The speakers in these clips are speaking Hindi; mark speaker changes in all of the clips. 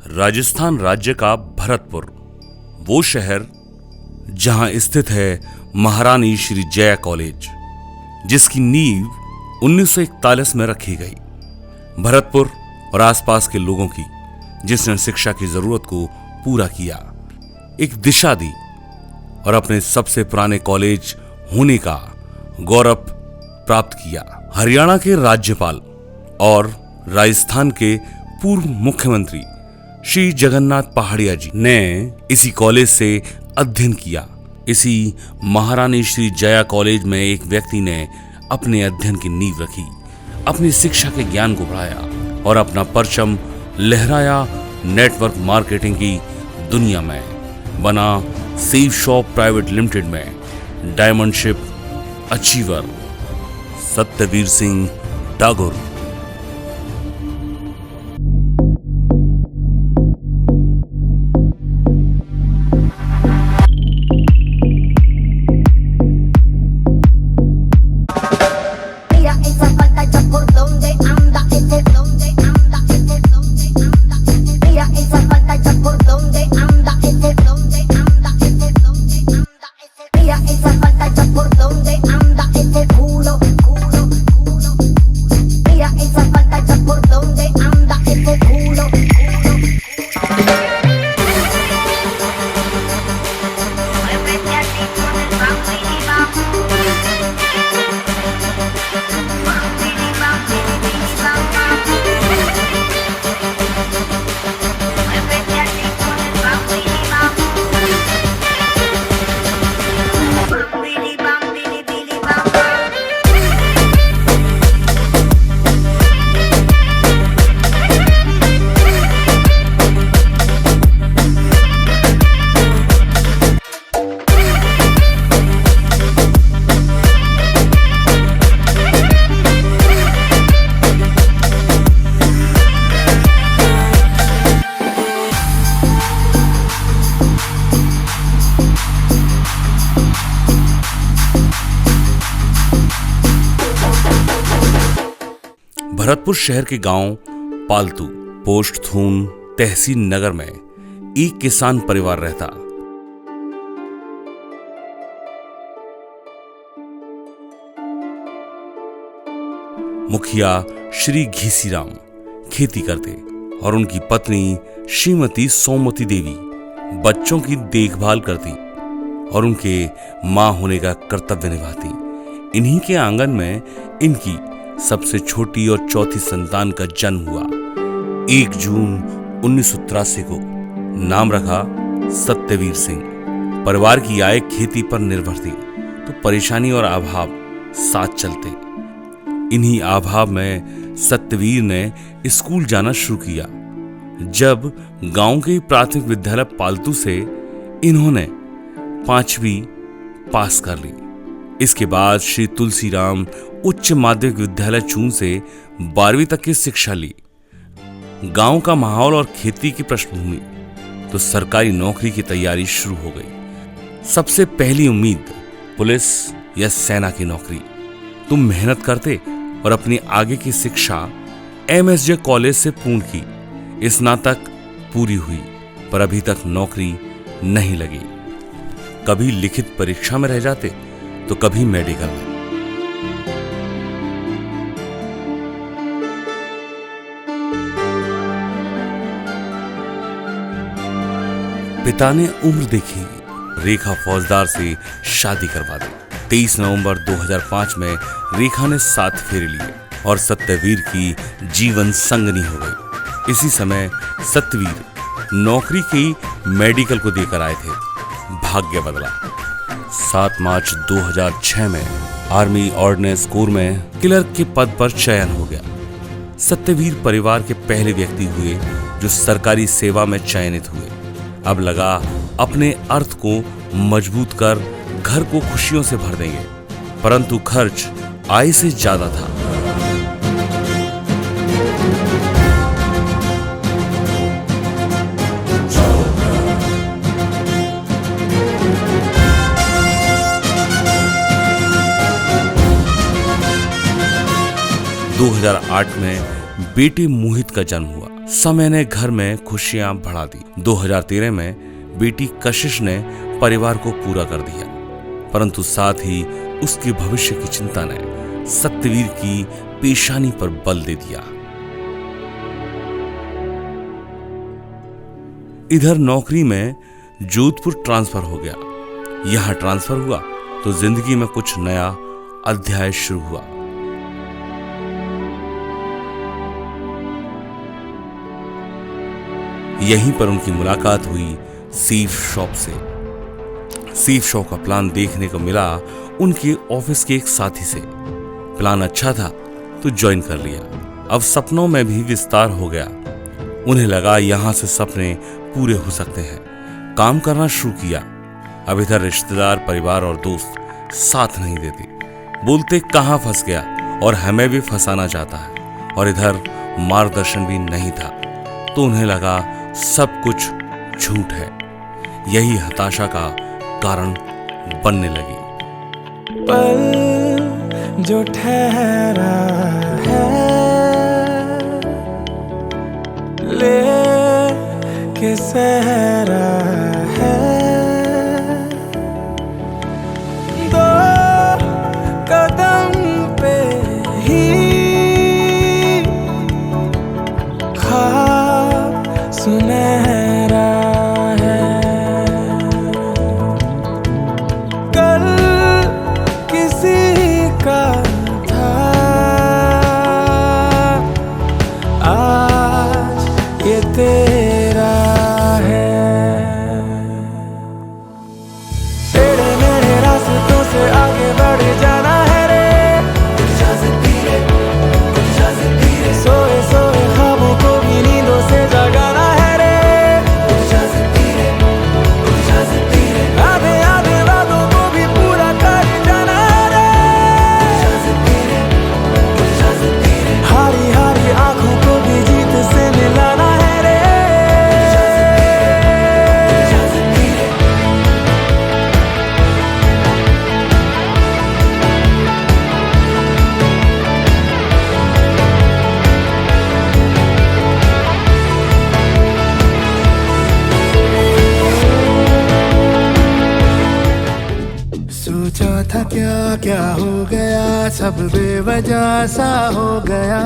Speaker 1: राजस्थान राज्य का भरतपुर, वो शहर जहां स्थित है महारानी श्री जया कॉलेज, जिसकी नींव 1941 में रखी गई। भरतपुर और आसपास के लोगों की, जिसने शिक्षा की जरूरत को पूरा किया, एक दिशा दी और अपने सबसे पुराने कॉलेज होने का गौरव प्राप्त किया। हरियाणा के राज्यपाल और राजस्थान के पूर्व मुख्यमंत्री श्री जगन्नाथ पहाड़िया जी ने इसी कॉलेज से अध्ययन किया। इसी महारानी श्री जया कॉलेज में एक व्यक्ति ने अपने अध्ययन की नींव रखी, अपनी शिक्षा के ज्ञान को बढ़ाया और अपना परचम लहराया नेटवर्क मार्केटिंग की दुनिया में। बना सेव शॉप प्राइवेट लिमिटेड में डायमंडशिप अचीवर सत्यवीर सिंह टागोर। भरतपुर शहर के गांव पालतू पोस्ट थून तहसील नगर में एक किसान परिवार रहता। मुखिया श्री घीसीराम खेती करते और उनकी पत्नी श्रीमती सोमवती देवी बच्चों की देखभाल करती और उनके मां होने का कर्तव्य निभाती। इन्हीं के आंगन में इनकी सबसे छोटी और चौथी संतान का जन्म हुआ। 1 जून 1983 को नाम रखा सत्यवीर सिंह। परिवार की आय खेती पर निर्भर थी, तो परेशानी और अभाव साथ चलते। इन्हीं अभाव में सत्यवीर ने स्कूल जाना शुरू किया। जब गांव के प्राथमिक विद्यालय पालतू से इन्होंने 5वीं पास कर ली। इसके बाद श्री तुलसीराम उच्च माध्यमिक विद्यालय चून से 12वीं तक की शिक्षा ली। गांव का माहौल और खेती की पृष्ठभूमि, तो सरकारी नौकरी की तैयारी शुरू हो गई। सबसे पहली उम्मीद पुलिस या सेना की नौकरी। तुम मेहनत करते और अपनी आगे की शिक्षा MSJ कॉलेज से पूर्ण की। स्नातक पूरी हुई, पर अभी तक नौकरी नहीं लगी। कभी लिखित परीक्षा में रह जाते, तो कभी मेडिकल में। पिता ने उम्र देखी, रेखा फौजदार से शादी करवा दी। 23 नवंबर 2005 में रेखा ने 7 फेरे लिए और सत्यवीर की जीवन संगनी हो गई। इसी समय सत्यवीर नौकरी की मेडिकल को देकर आए थे। भाग्य बदला। 7 मार्च 2006 में आर्मी ऑर्डिनेंस कोर में क्लर्क के पद पर चयन हो गया। सत्यवीर परिवार के पहले व्यक्ति हुए जो सरकारी सेवा में चयनित हुए। अब लगा अपने अर्थ को मजबूत कर घर को खुशियों से भर देंगे, परंतु खर्च आय से ज्यादा था। (2008) में बेटे मोहित का जन्म हुआ। समय ने घर में खुशियां बढ़ा दी। 2013 में बेटी कशिश ने परिवार को पूरा कर दिया, परंतु साथ ही उसके भविष्य की चिंता ने सत्यवीर की पेशानी पर बल दे दिया। इधर नौकरी में जोधपुर ट्रांसफर हो गया। यहां ट्रांसफर हुआ तो जिंदगी में कुछ नया अध्याय शुरू हुआ। यहीं पर उनकी मुलाकात हुई सीफ शॉप से। सीफ शॉप का प्लान देखने को मिला उनके ऑफिस के एक साथी से। प्लान अच्छा था तो ज्वाइन कर लिया। अब सपनों में भी विस्तार हो गया। उन्हें लगा यहां से सपने पूरे हो सकते हैं। काम करना शुरू किया। अब इधर रिश्तेदार, परिवार और दोस्त साथ नहीं देते, बोलते कहां फंस गया और हमें भी फंसाना चाहता है। और इधर मार्गदर्शन भी नहीं था, तो उन्हें लगा सब कुछ झूठ है। यही हताशा का कारण बनने लगी।
Speaker 2: पल जो ठहरा है ले के सहरा है, दो कदम पे ही ख्वाब सुनहरा है। कल किसी का था, आज ये तेरा है। टेढ़े मेढ़े रास्तों से आगे बढ़ जाना है रे, सोए सोए ख्वाबों को भी नींदों से जगाना है रे, आधे आधे वादों को भी पूरा कर जाना है रे, हारी हारी आंखों को भी जीत से मिलाना है रे। सोचा था क्या क्या हो गया, सब बेवजह सा हो गया।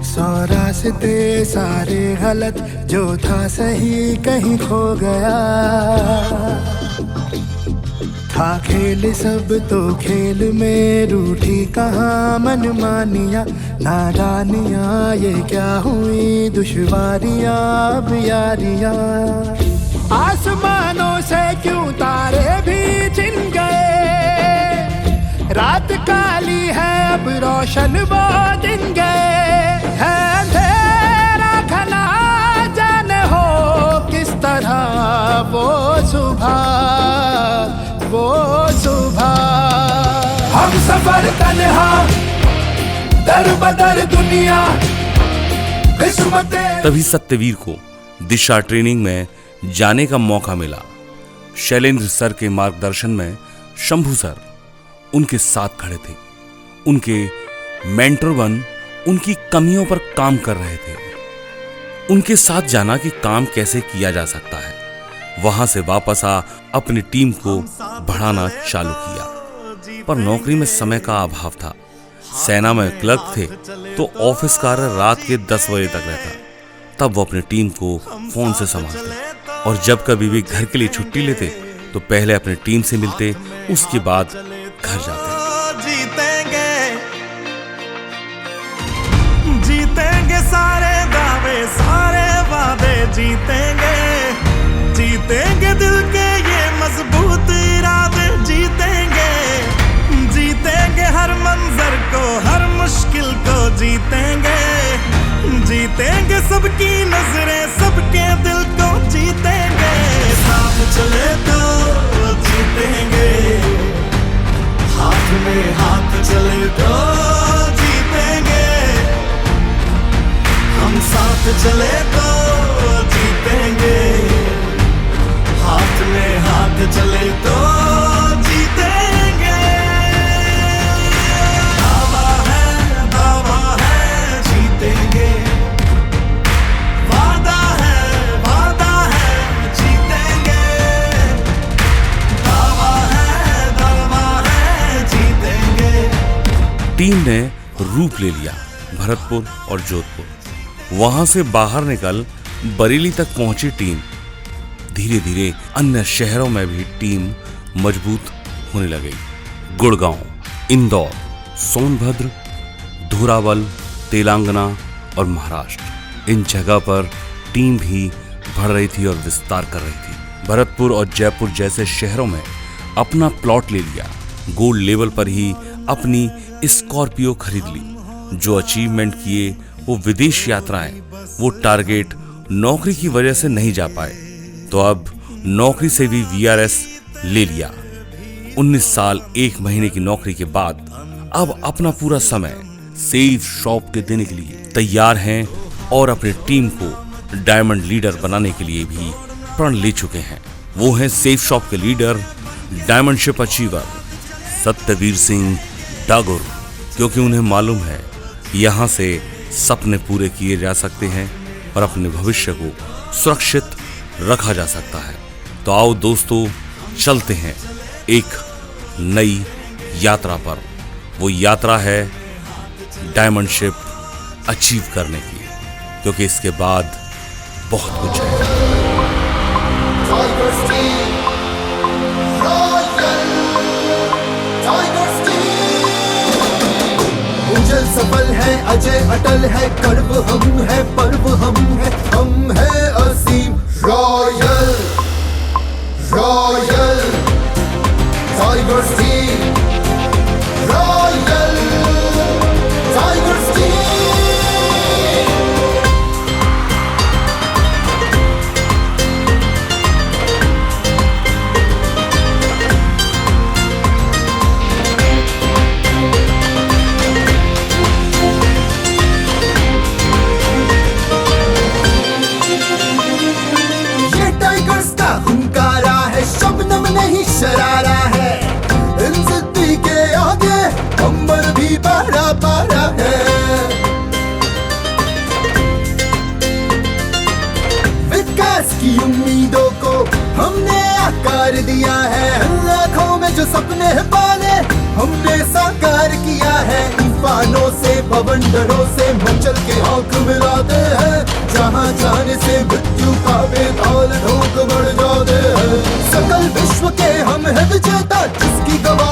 Speaker 2: सौ रास्ते सारे गलत, जो था सही कहीं खो गया। था खेल सब तो खेल में रूठी कहाँ मनमानियाँ, नादानियाँ ये क्या हुई दुश्वारियाँ अब यारियाँ। आसमानों से क्यों तारे भी छिन गए, रात काली है अब रोशन वो दिन गए। है अंधेरा घना जाने हो किस तरह वो सुबह, वो सुबह। हम सफर तन्हा दर बदर दुनिया किस्मतें।
Speaker 1: तभी सत्यवीर को दिशा ट्रेनिंग में जाने का मौका मिला। शैलेंद्र सर के मार्गदर्शन में शंभू सर उनके साथ खड़े थे। उनके मेंटर बन उनकी कमियों पर काम कर रहे थे। उनके साथ जाना कि काम कैसे किया जा सकता है। वहां से वापस आ अपनी टीम को बढ़ाना चालू किया। पर नौकरी में समय का अभाव था। सेना में क्लर्क थे तो ऑफिस कार्य रात के 10 बजे तक रहता। तब वो अपनी टीम को फोन से संभालते और जब कभी भी घर के लिए छुट्टी लेते तो पहले अपनी टीम से मिलते, उसके बाद घर जाते।
Speaker 2: जीतेंगे जीतेंगे सारे दावे सारे वादे जीतेंगे, जीतेंगे दिल के ये मजबूत इरादे जीतेंगे, जीतेंगे हर मंजर को हर मुश्किल को जीतेंगे, जीतेंगे सबकी नजरें सबके दिल को जीतेंगे। साथ चले तो जीतेंगे, हाथ में हाथ चले तो जीतेंगे, हम साथ चले तो जीतेंगे, हाथ में हाथ चले तो जीतेंगे। दावा है जीतेंगे।
Speaker 1: टीम ने रूप ले लिया भरतपुर और जोधपुर। वहां से बाहर निकल बरेली तक पहुंची टीम। धीरे धीरे अन्य शहरों में भी टीम मजबूत होने लगी। गुड़गांव, इंदौर, सोनभद्र, धुरावल, तेलंगाना और महाराष्ट्र, इन जगह पर टीम भी बढ़ रही थी और विस्तार कर रही थी। भरतपुर और जयपुर जैसे शहरों में अपना प्लॉट ले लिया। गोल्ड लेवल पर ही अपनी स्कॉर्पियो खरीद ली। जो अचीवमेंट किए वो विदेश यात्राएं, वो टारगेट नौकरी की वजह से नहीं जा पाए, तो अब नौकरी से भी वीआरएस ले लिया। 19 साल 1 महीने की नौकरी के बाद अब अपना पूरा समय सेफ शॉप के देने के लिए तैयार हैं और अपनी टीम को डायमंड लीडर बनाने के लिए भी प्रण ले चुके हैं। वो हैं सेफ शॉप के लीडर, डायमंडशिप अचीवर सत्यवीर सिंह डागुर, क्योंकि उन्हें मालूम है यहाँ से सपने पूरे किए जा सकते हैं और अपने भविष्य को सुरक्षित रखा जा सकता है। तो आओ दोस्तों, चलते हैं एक नई यात्रा पर। वो यात्रा है डायमंडशिप अचीव करने की, क्योंकि इसके बाद बहुत कुछ है।
Speaker 2: उजल सफल है, अजय अटल है, कर्व हम है, पर्व हम है Aseem royal royal tigers team, royal tigers team. शरारा है, इन जिद्दी के आगे अंबर भी पारा पारा है। विकास की उम्मीदों को हमने आकार दिया है। लाखों में जो सपने पाले हमने साकार किया है। तूफानों से, बवंडरों से मचल के आंख मिलाते हैं। जहां जाने से मृत्यु का बेताल ढोक बढ़ जाते हैं। सकल विश्व के हम है विजेता, जिसकी गवाह